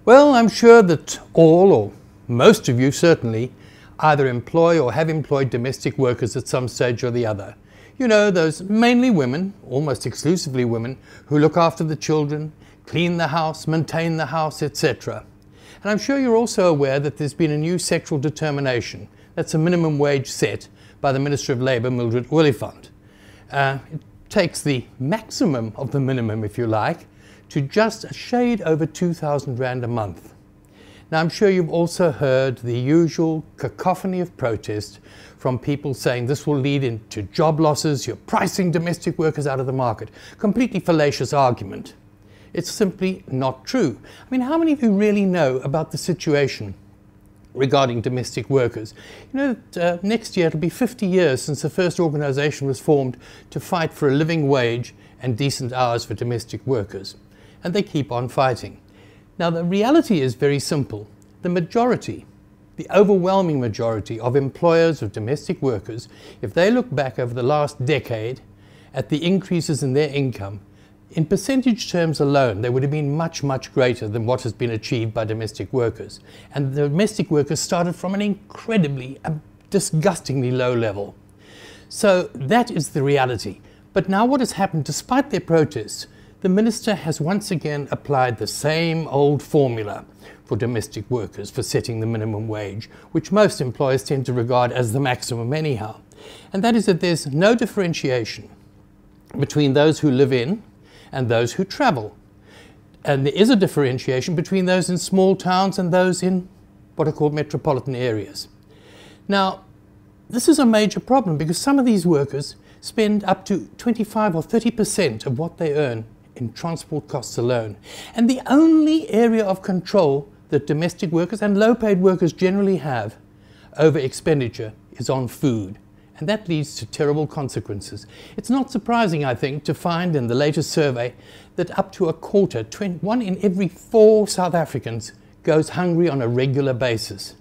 Well, I'm sure that all, or most of you certainly, either employ or have employed domestic workers at some stage or the other. You know, those mainly women, almost exclusively women, who look after the children, clean the house, maintain the house, etc. And I'm sure you're also aware that there's been a new sexual determination. That's a minimum wage set by the Minister of Labour, Mildred Oliphant. It takes the maximum of the minimum, if you like, to just a shade over 2,000 Rand a month. Now, I'm sure you've also heard the usual cacophony of protest from people saying this will lead into job losses, you're pricing domestic workers out of the market. Completely fallacious argument. It's simply not true. I mean, how many of you really know about the situation regarding domestic workers? You know that next year it'll be 50 years since the first organisation was formed to fight for a living wage and decent hours for domestic workers. And they keep on fighting. Now, the reality is very simple. The majority, the overwhelming majority of employers of domestic workers, if they look back over the last decade at the increases in their income, in percentage terms alone, they would have been much, much greater than what has been achieved by domestic workers. And the domestic workers started from an incredibly, disgustingly low level. So that is the reality. But now what has happened, despite their protests, the minister has once again applied the same old formula for domestic workers for setting the minimum wage, which most employers tend to regard as the maximum anyhow. And that is that there's no differentiation between those who live in and those who travel. And there is a differentiation between those in small towns and those in what are called metropolitan areas. Now, this is a major problem because some of these workers spend up to 25 or 30% of what they earn in transport costs alone. And the only area of control that domestic workers and low-paid workers generally have over expenditure is on food. And that leads to terrible consequences. It's not surprising, I think, to find in the latest survey that up to a quarter, 1 in every 4 South Africans goes hungry on a regular basis.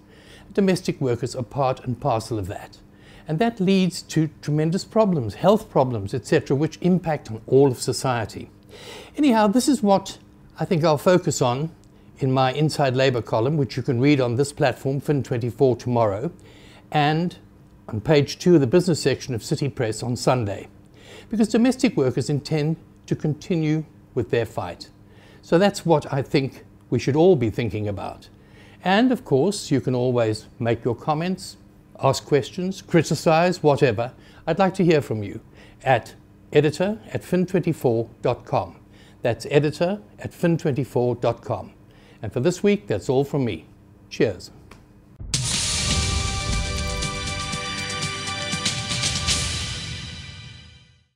Domestic workers are part and parcel of that. And that leads to tremendous problems, health problems, etc., which impact on all of society. Anyhow, this is what I think I'll focus on in my Inside Labour column, which you can read on this platform, Fin24, tomorrow, and on page 2 of the business section of City Press on Sunday, because domestic workers intend to continue with their fight. So that's what I think we should all be thinking about. And of course, you can always make your comments, ask questions, criticize, whatever. I'd like to hear from you at editor@fin24.com. That's editor@fin24.com. And for this week, that's all from me. Cheers.